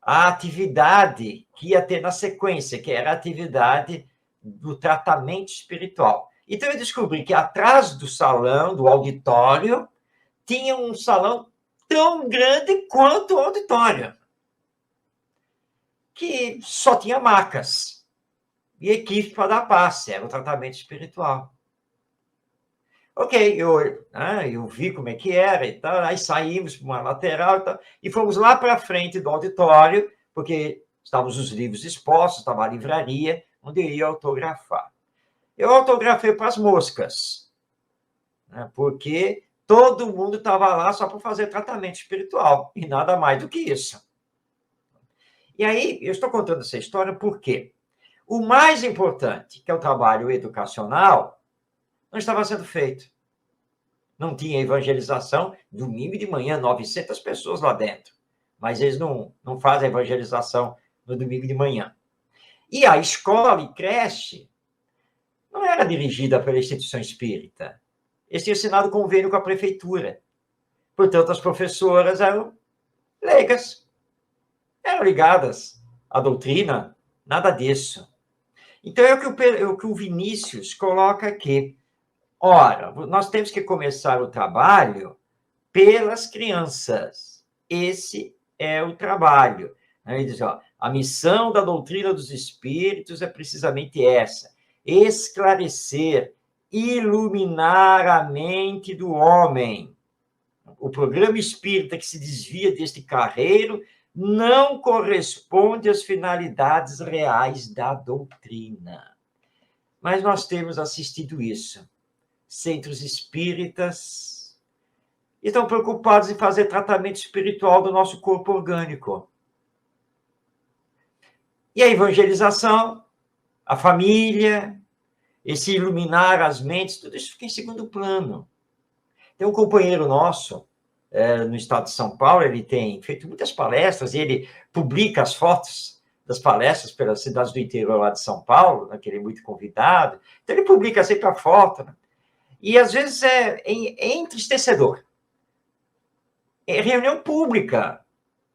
Speaker 2: a atividade que ia ter na sequência, que era a atividade do tratamento espiritual. Então, eu descobri que atrás do salão, do auditório, tinha um salão tão grande quanto o auditório, que só tinha macas e equipe para dar passe, era o tratamento espiritual. Ok, eu vi como é que era e tal, aí saímos para uma lateral e tal, e fomos lá para a frente do auditório, porque estavam os livros expostos, estava a livraria, onde eu ia autografar. Eu autografei para as moscas, né, porque todo mundo estava lá só para fazer tratamento espiritual, e nada mais do que isso. E aí, eu estou contando essa história porque o mais importante, que é o trabalho educacional, não estava sendo feito. Não tinha evangelização, domingo de manhã, 900 pessoas lá dentro. Mas eles não fazem evangelização no domingo de manhã. E a escola e creche não era dirigida pela instituição espírita. Eles tinham assinado convênio com a prefeitura. Portanto, as professoras eram leigas, eram ligadas à doutrina, nada disso. Então, é o que o Vinícius coloca aqui. Ora, nós temos que começar o trabalho pelas crianças. Esse é o trabalho. Ele diz, a missão da doutrina dos espíritos é precisamente essa: esclarecer, iluminar a mente do homem. O programa espírita que se desvia deste carreiro não corresponde às finalidades reais da doutrina. Mas nós temos assistido isso. Centros espíritas estão preocupados em fazer tratamento espiritual do nosso corpo orgânico. E a evangelização, a família, esse iluminar as mentes, tudo isso fica em segundo plano. Tem um companheiro nosso, no estado de São Paulo, ele tem feito muitas palestras, e ele publica as fotos das palestras pelas cidades do interior lá de São Paulo, né, que ele é muito convidado. Então, ele publica sempre a foto, né? E, às vezes, é entristecedor. É reunião pública,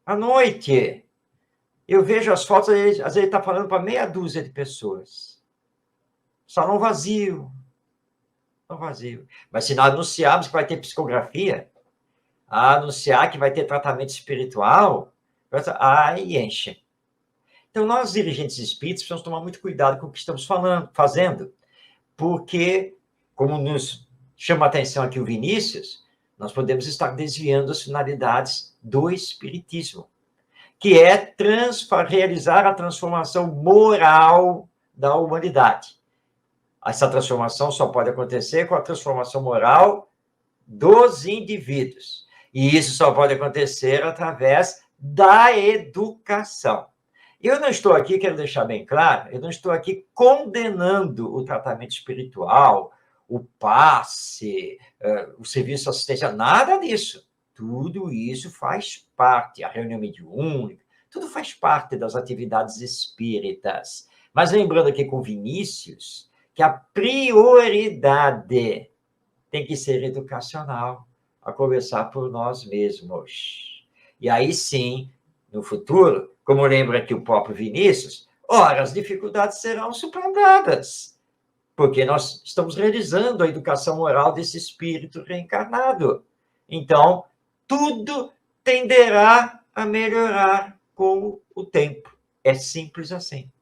Speaker 2: à noite. Eu vejo as fotos, às vezes ele está falando para meia dúzia de pessoas. Salão vazio. Salão vazio. Mas se nós anunciarmos que vai ter psicografia, anunciar que vai ter tratamento espiritual, aí enche. Então, nós, dirigentes espíritas, precisamos tomar muito cuidado com o que estamos fazendo, porque, como nos chama a atenção aqui o Vinícius, nós podemos estar desviando as finalidades do espiritismo, que é realizar a transformação moral da humanidade. Essa transformação só pode acontecer com a transformação moral dos indivíduos. E isso só pode acontecer através da educação. Eu não estou aqui, quero deixar bem claro, eu não estou aqui condenando o tratamento espiritual, o passe, o serviço assistencial, nada disso. Tudo isso faz parte, a reunião mediúnica, tudo faz parte das atividades espíritas. Mas lembrando aqui com Vinícius, que a prioridade tem que ser educacional, a começar por nós mesmos. E aí sim, no futuro, como lembra aqui o próprio Vinícius, ora, as dificuldades serão suplantadas, porque nós estamos realizando a educação moral desse espírito reencarnado. Então, tudo tenderá a melhorar com o tempo. É simples assim.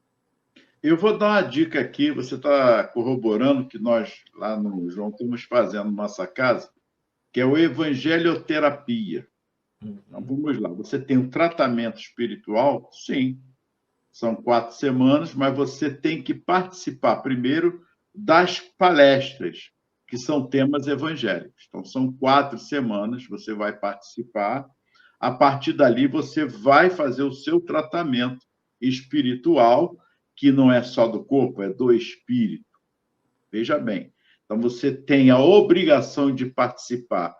Speaker 3: Eu vou dar uma dica aqui, você está corroborando que nós, lá no João, estamos fazendo na nossa casa, que é o evangelioterapia. Então, vamos lá. Você tem um tratamento espiritual? Sim. São 4 semanas, mas você tem que participar primeiro das palestras, que são temas evangélicos. Então, são 4 semanas, você vai participar. A partir dali, você vai fazer o seu tratamento espiritual, que não é só do corpo, é do espírito. Veja bem. Então, você tem a obrigação de participar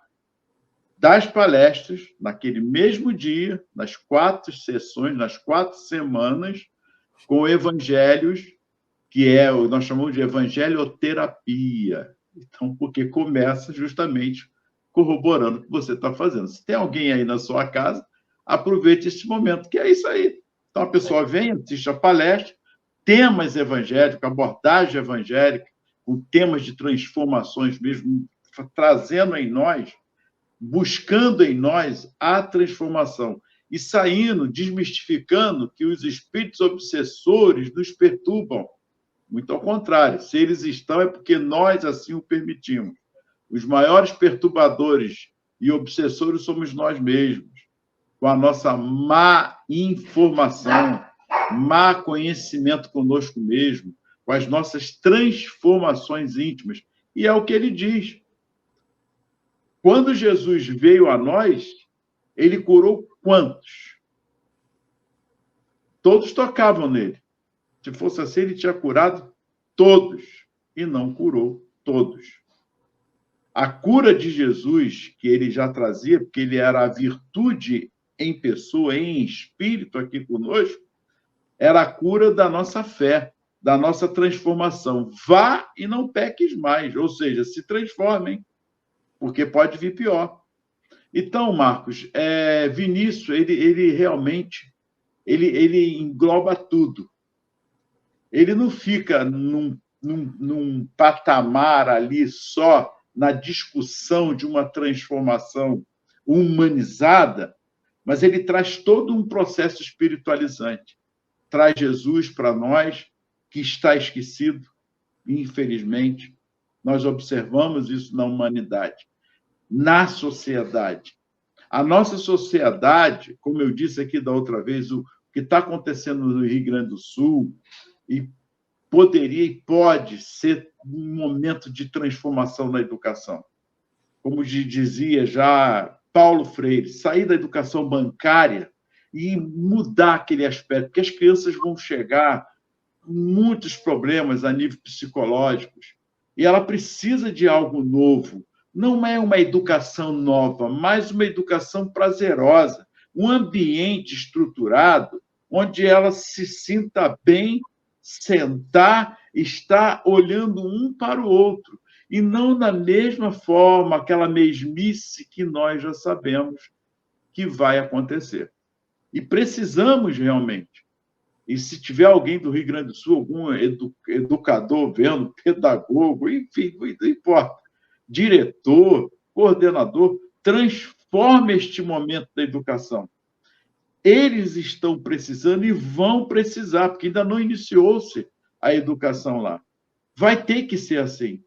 Speaker 3: das palestras, naquele mesmo dia, nas 4 sessões, nas 4 semanas, com evangelhos, que nós chamamos de evangelioterapia. Então, porque começa justamente corroborando o que você está fazendo. Se tem alguém aí na sua casa, aproveite esse momento, que é isso aí. Então, a pessoa vem, assiste a palestra, temas evangélicos, abordagem evangélica, com temas de transformações mesmo, trazendo em nós, buscando em nós a transformação e saindo, desmistificando que os espíritos obsessores nos perturbam. Muito ao contrário, se eles estão é porque nós assim o permitimos. Os maiores perturbadores e obsessores somos nós mesmos, com a nossa má informação, má conhecimento conosco mesmo, com as nossas transformações íntimas. E é o que ele diz. Quando Jesus veio a nós, ele curou quantos? Todos tocavam nele. Se fosse assim, ele tinha curado todos e não curou todos. A cura de Jesus, que ele já trazia, porque ele era a virtude em pessoa, em espírito aqui conosco, era a cura da nossa fé, da nossa transformação. Vá e não peques mais, ou seja, se transformem, porque pode vir pior. Então, Marcos, Vinícius, ele realmente ele engloba tudo. Ele não fica num patamar ali só na discussão de uma transformação humanizada, mas ele traz todo um processo espiritualizante. Traz Jesus para nós, que está esquecido, infelizmente. Nós observamos isso na humanidade, na sociedade. A nossa sociedade, como eu disse aqui da outra vez, o que está acontecendo no Rio Grande do Sul, e poderia e pode ser um momento de transformação na educação. Como dizia já Paulo Freire, sair da educação bancária e mudar aquele aspecto, porque as crianças vão chegar com muitos problemas a nível psicológicos, e ela precisa de algo novo. Não é uma educação nova, mas uma educação prazerosa, um ambiente estruturado onde ela se sinta bem, sentar, estar olhando um para o outro, e não da mesma forma, aquela mesmice que nós já sabemos que vai acontecer. E precisamos realmente. E se tiver alguém do Rio Grande do Sul, algum educador vendo, pedagogo, enfim, não importa, diretor, coordenador, transforme este momento da educação. Eles estão precisando e vão precisar, porque ainda não iniciou-se a educação lá. Vai ter que ser assim.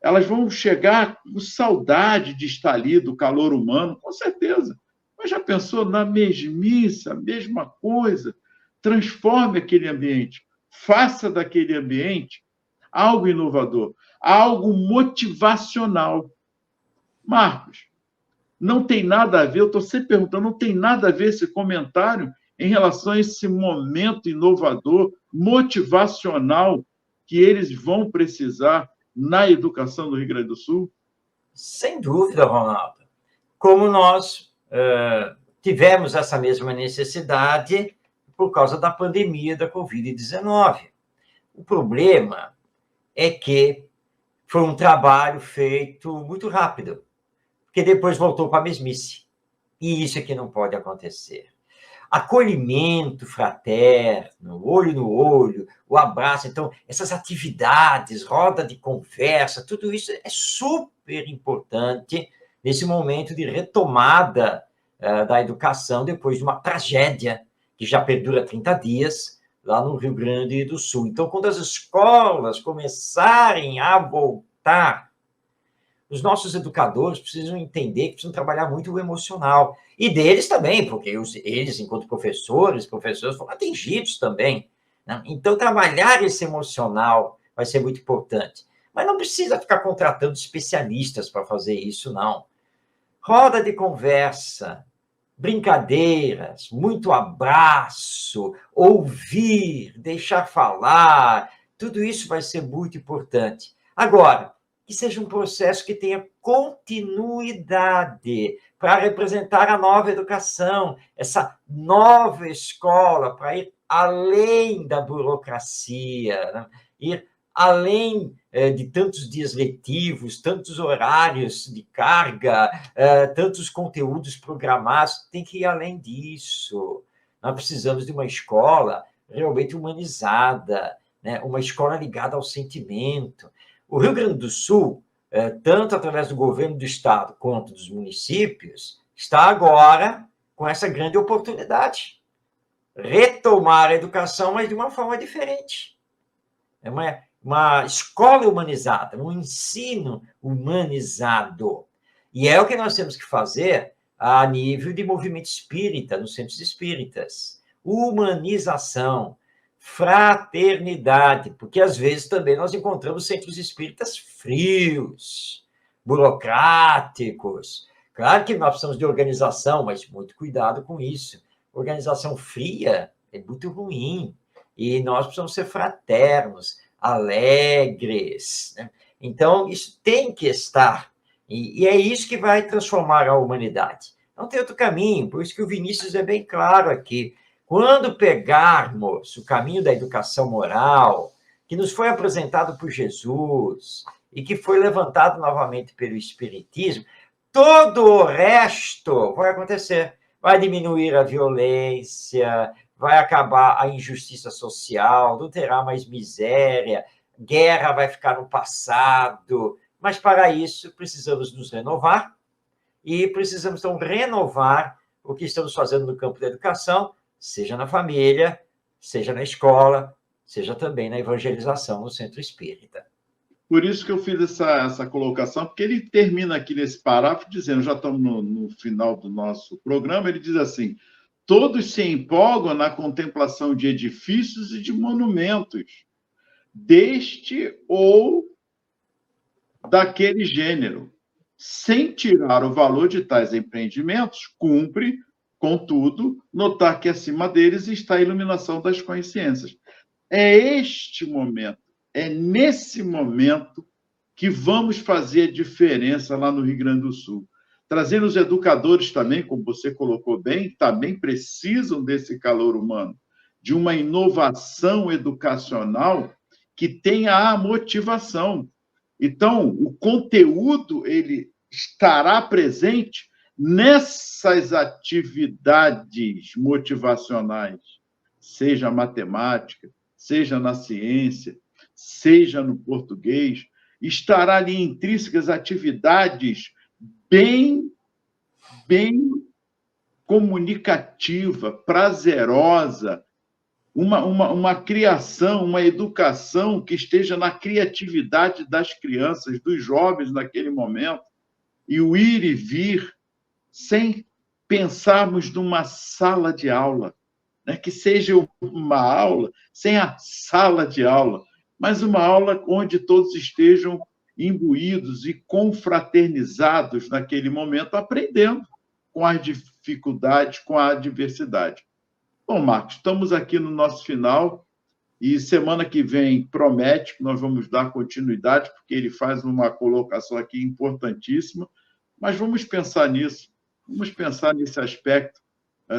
Speaker 3: Elas vão chegar com saudade de estar ali, do calor humano, com certeza. Mas já pensou na mesmice, a mesma coisa? Transforme aquele ambiente. Faça daquele ambiente algo inovador, algo motivacional. Marcos, não tem nada a ver, eu estou sempre perguntando, não tem nada a ver esse comentário em relação a esse momento inovador, motivacional, que eles vão precisar na educação do Rio Grande do Sul?
Speaker 2: Sem dúvida, Ronaldo. Como nós tivemos essa mesma necessidade por causa da pandemia da Covid-19. O problema é que foi um trabalho feito muito rápido, porque depois voltou para a mesmice. E isso é que não pode acontecer. Acolhimento fraterno, olho no olho, o abraço. Então, essas atividades, roda de conversa, tudo isso é super importante nesse momento de retomada da educação depois de uma tragédia que já perdura 30 dias lá no Rio Grande do Sul. Então, quando as escolas começarem a voltar, os nossos educadores precisam entender que precisam trabalhar muito o emocional. E deles também, porque eles, enquanto professores foram atingidos também. Né? Então, trabalhar esse emocional vai ser muito importante. Mas não precisa ficar contratando especialistas para fazer isso, não. Roda de conversa, brincadeiras, muito abraço, ouvir, deixar falar, tudo isso vai ser muito importante. Agora, que seja um processo que tenha continuidade para representar a nova educação, essa nova escola, para ir além da burocracia, né? Ir além de tantos dias letivos, tantos horários de carga, tantos conteúdos programados, tem que ir além disso. Nós precisamos de uma escola realmente humanizada, né? Uma escola ligada ao sentimento. O Rio Grande do Sul, tanto através do governo do estado quanto dos municípios, está agora com essa grande oportunidade. Retomar a educação, mas de uma forma diferente. É uma escola humanizada, um ensino humanizado. E é o que nós temos que fazer a nível de movimento espírita, nos centros espíritas. Humanização, fraternidade, porque às vezes também nós encontramos centros espíritas frios, burocráticos. Claro que nós precisamos de organização, mas muito cuidado com isso. Organização fria é muito ruim. E nós precisamos ser fraternos, alegres. Né? Então, isso tem que estar. E é isso que vai transformar a humanidade. Não tem outro caminho, por isso que o Vinícius é bem claro aqui. Quando pegarmos o caminho da educação moral, que nos foi apresentado por Jesus e que foi levantado novamente pelo Espiritismo, todo o resto vai acontecer. Vai diminuir a violência, vai acabar a injustiça social, não terá mais miséria, guerra vai ficar no passado. Mas, para isso, precisamos nos renovar e precisamos, então, renovar o que estamos fazendo no campo da educação, seja na família, seja na escola, seja também na evangelização no centro espírita.
Speaker 3: Por isso que eu fiz essa colocação, porque ele termina aqui nesse parágrafo dizendo, já estamos no final do nosso programa, ele diz assim, todos se empolgam na contemplação de edifícios e de monumentos, deste ou daquele gênero, sem tirar o valor de tais empreendimentos, cumpre, contudo, notar que acima deles está a iluminação das consciências. É este momento, é nesse momento que vamos fazer a diferença lá no Rio Grande do Sul. Trazendo os educadores também, como você colocou bem, também precisam desse calor humano, de uma inovação educacional que tenha a motivação. Então, o conteúdo ele estará presente nessas atividades motivacionais, seja a matemática, seja na ciência, seja no português, estará ali intrínsecas atividades bem comunicativa, prazerosa, uma criação, uma educação que esteja na criatividade das crianças, dos jovens naquele momento, e o ir e vir, sem pensarmos numa sala de aula, né? Que seja uma aula sem a sala de aula, mas uma aula onde todos estejam imbuídos e confraternizados naquele momento, aprendendo com as dificuldades, com a adversidade. Bom, Marcos, estamos aqui no nosso final e semana que vem promete que nós vamos dar continuidade, porque ele faz uma colocação aqui importantíssima, mas vamos pensar nisso. Vamos pensar nesse aspecto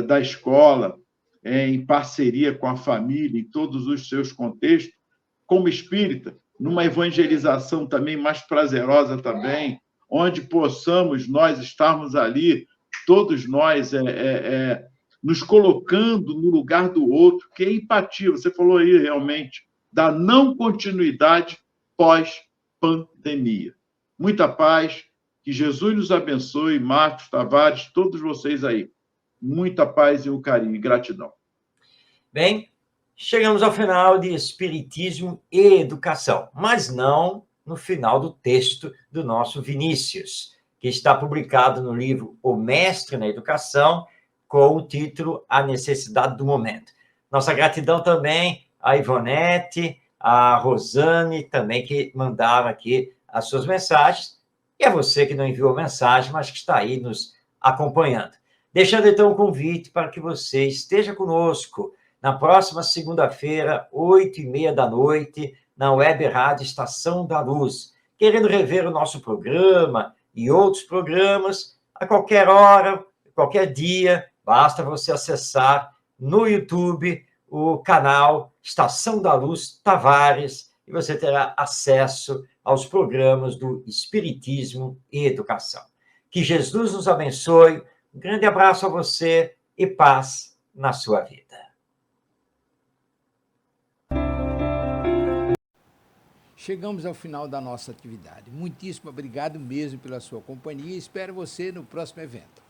Speaker 3: da escola, em parceria com a família, em todos os seus contextos, como espírita, numa evangelização também mais prazerosa também, onde possamos nós estarmos ali, todos nós, nos colocando no lugar do outro, que é empatia. Você falou aí, realmente, da não continuidade pós-pandemia. Muita paz, que Jesus nos abençoe, Marcos, Tavares, todos vocês aí. Muita paz e o carinho e gratidão.
Speaker 2: Bem, chegamos ao final de Espiritismo e Educação, mas não no final do texto do nosso Vinícius, que está publicado no livro O Mestre na Educação, com o título A Necessidade do Momento. Nossa gratidão também a Ivonete, a Rosane, também, que mandaram aqui as suas mensagens, e a você que não enviou mensagem, mas que está aí nos acompanhando. Deixando, então, o convite para que você esteja conosco na próxima segunda-feira, 8h30 na Web Rádio Estação da Luz. Querendo rever o nosso programa e outros programas, a qualquer hora, qualquer dia, basta você acessar no YouTube o canal Estação da Luz Tavares e você terá acesso aos programas do Espiritismo e Educação. Que Jesus nos abençoe. Um grande abraço a você e paz na sua vida.
Speaker 1: Chegamos ao final da nossa atividade. Muitíssimo obrigado mesmo pela sua companhia e espero você no próximo evento.